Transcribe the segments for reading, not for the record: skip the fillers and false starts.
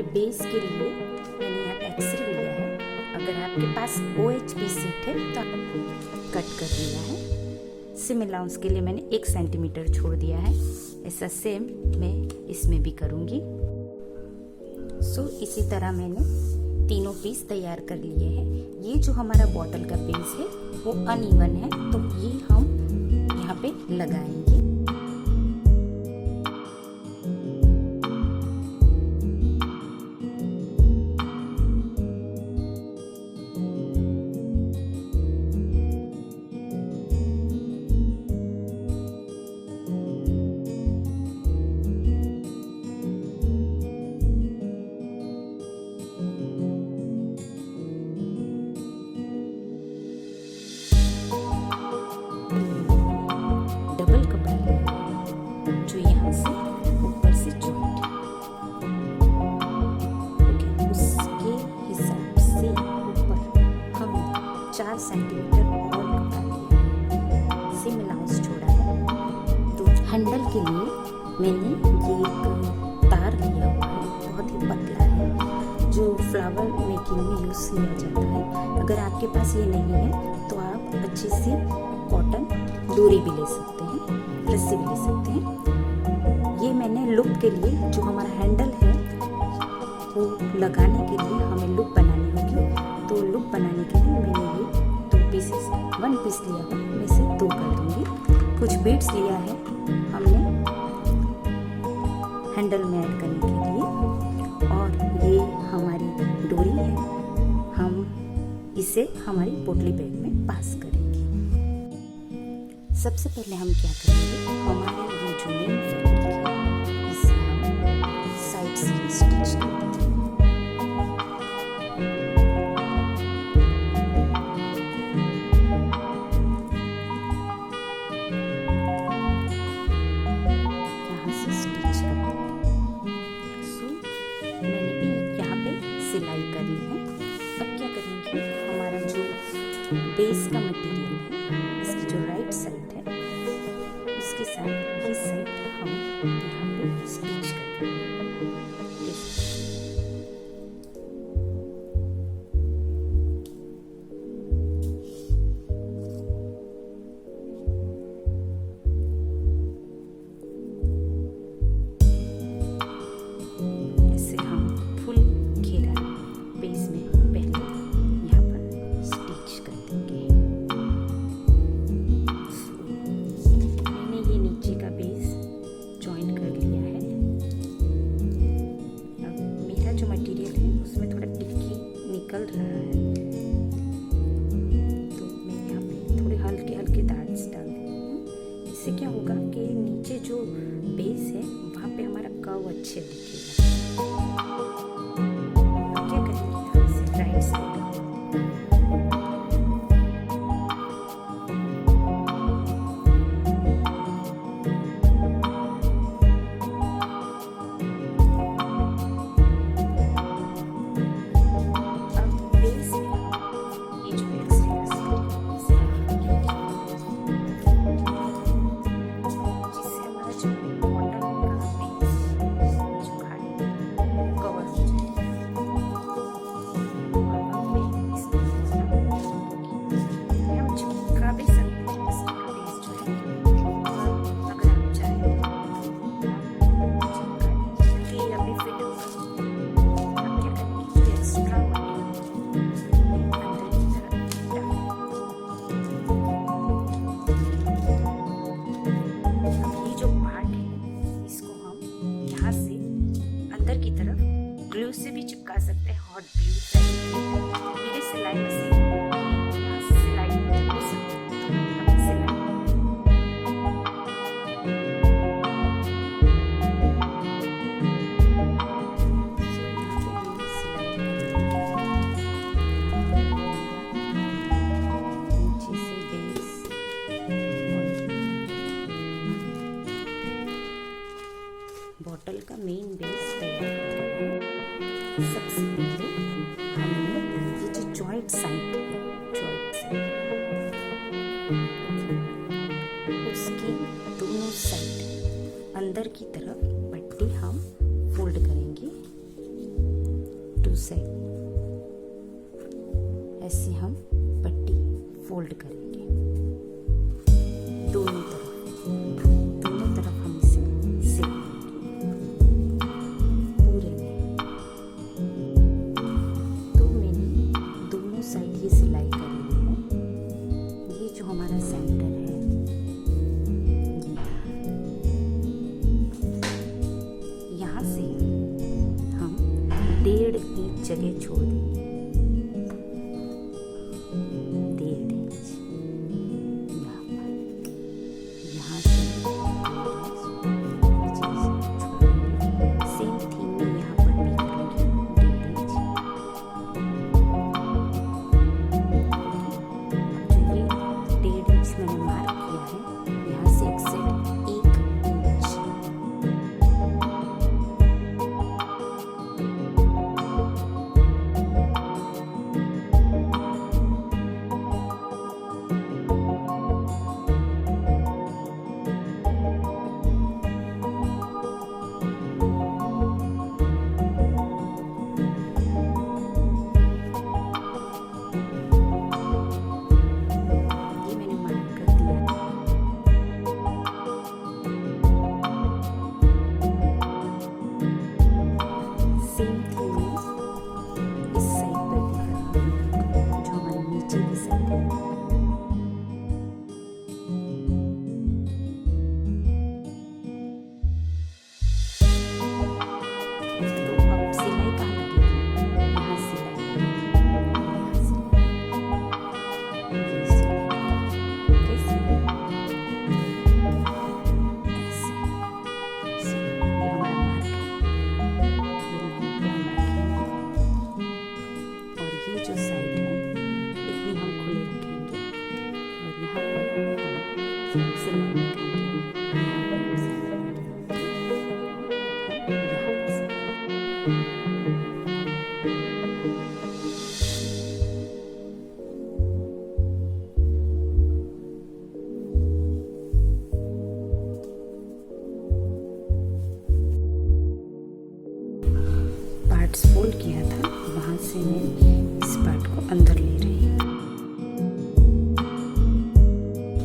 Base के लिए मैंने यहाँ पे एक्सरे लिया है। अगर आपके पास OHP सीट है तो कट कर दिया है। सिम अलाउंस के लिए मैंने 1 सेंटीमीटर छोड़ दिया है। ऐसा सेम मैं इसमें भी करूँगी। इसी तरह मैंने तीनों पीस तैयार कर लिए हैं। ये जो हमारा बॉटल का बेस है वो अनइवन है, तो ये हम यहाँ पे लगाएंगे। डबल कपड़ा लिया जो यहाँ से ऊपर से जॉइंट उसके हिसाब से ऊपर हम 4 सेंटीमीटर और कपड़ा लिया, सिम अलाउंस छोड़ा है। तो हैंडल के लिए मैंने ये एक तार लिया हुआ है, बहुत ही पतला है, जो फ्लावर मेकिंग में यूज़ किया जाता है। अगर आपके पास ये नहीं है तो आप अच्छी सी कॉटन डोरी भी ले सकते हैं, रस्सी भी ले सकते हैं। ये मैंने लुप के लिए, जो हमारा हैंडल है वो लगाने के लिए हमें लुप बनानी होगी, तो लुप बनाने के लिए मैंने ये 2 पीसेस, 1 पीस लिया है, मैं इसे 2 कर दूँगी। कुछ बीड्स लिया है हमने हैंडल में ऐड करने के लिए, और ये हमारी डोरी है, हम इसे हमारी पोटली बैग में पास करेंगे। सबसे पहले हम क्या करेंगे, हमारे ये जो मेन फैब्रिक है इसे हम साइड से स्टिच कर देंगे। यहाँ से स्टिच कर देंगे। मैंने भी यहाँ पे सिलाई कर ली है। अब क्या करेंगे, हमारा जो बेस का मटेरियल है, इसकी जो राइट साइड है उसके साथ ये साइड हम यहाँ पे स्टिच करेंगे। इसे हम फुल घेरा बेस में पहले यहाँ पर स्टिच कर देंगे। मैंने ये नीचे का बेस जॉइन कर लिया है। अब मेरा जो मटेरियल है उसमें थोड़ा टिक्की निकल रहा है, तो मैं यहाँ पे थोड़े हल्के हल्के डार्ट्स डाल देती हूँ। इससे क्या होगा कि नीचे जो बेस है वहाँ पे हमारा कर्व अच्छे दिखेगा। अब क्या करेंगे, हम इसे राइट साइड ग्लू से भी चिपका सकते हैं, हॉट ग्लू। मेरी सिलाई मशीन यहाँ से सिलाई हो सकती है, तो सिलाई नीचे से बेस बॉटल का मेन बेस तैयार है। सबसे पहले हमने ये जो जॉइंट साइड है, जॉइंट साइड उसकी दोनों साइड अंदर की तरफ पट्टी हम फोल्ड करेंगे। फोल्ड करेंगे दोनों तरफ हम इसे सिलेंगे पूरे में। तो मैंने दोनों साइड ये सिलाई करी है। ये जो हमारा सेंटर है यहाँ से हम 1.5 इंच जगह छोड़ देंगे, 1.5 इंच यहाँ से सेम थिंग मैं यहाँ पर भी करूँगी 1.5 इंच। जो ये 1.5 इंच मैंने मार्क किया है, यहाँ से एक्सेट 1 इंच। जो साइड है इतनी हम खुले रखेंगे और यहाँ पर हम सिलाई पार्ट्स फोल्ड किया था, वहाँ से मैं इस पार्ट को अंदर ले रही हूँ।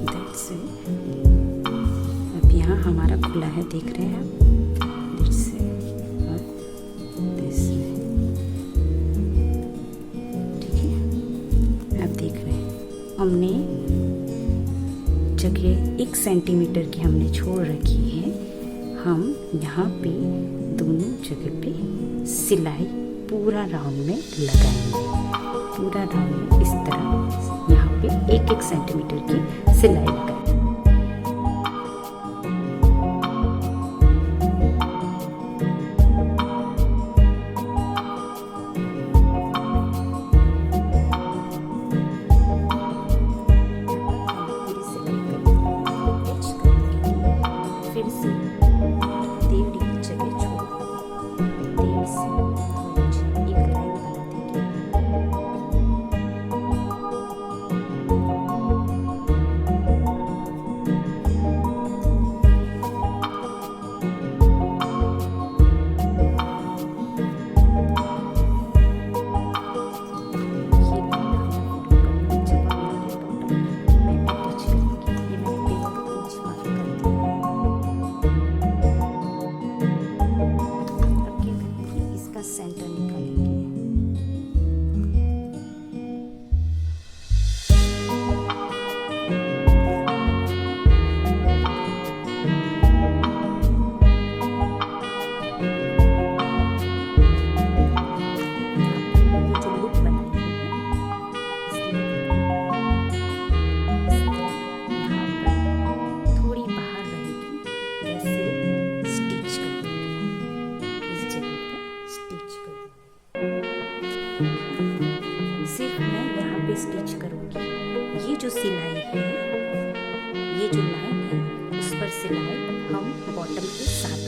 That's it। अब यहाँ हमारा खुला है, देख रहे हैं आप। That's it। और this way। ठीक है, आप देख रहे हैं हमने जगह 1 सेंटीमीटर की हमने छोड़ रखी है। हम यहाँ पे दोनों जगह पे सिलाई पूरा राउंड में लगाएंगे। पूरा राउंड में इस तरह यहाँ पे 1-1 सेंटीमीटर की सिलाई लगाएंगे। फिर से 1.5 इंच जगह छोड़ 1.5 से 2 इंच एक लाइन बना देंगे। ये लाइन हमें फॉलो करनी है। जब हम यहाँ बॉटम में अटैच करेंगे, ये मैंने 1.5 इंच मार्क कर दिया है। इसका सेंटर निकालेंगे। जो लुक बनाई है यहाँ पर थोड़ी बाहर रहेगी, वैसे स्टिच कर देंगे। इस जगह पे स्टिच कर देंगे। सिर्फ मैं यहाँ पे स्टिच करूँगी। ये जो सिलाई है, ये जो लाइन है, उस पर सिलाई हम बॉटम के साथ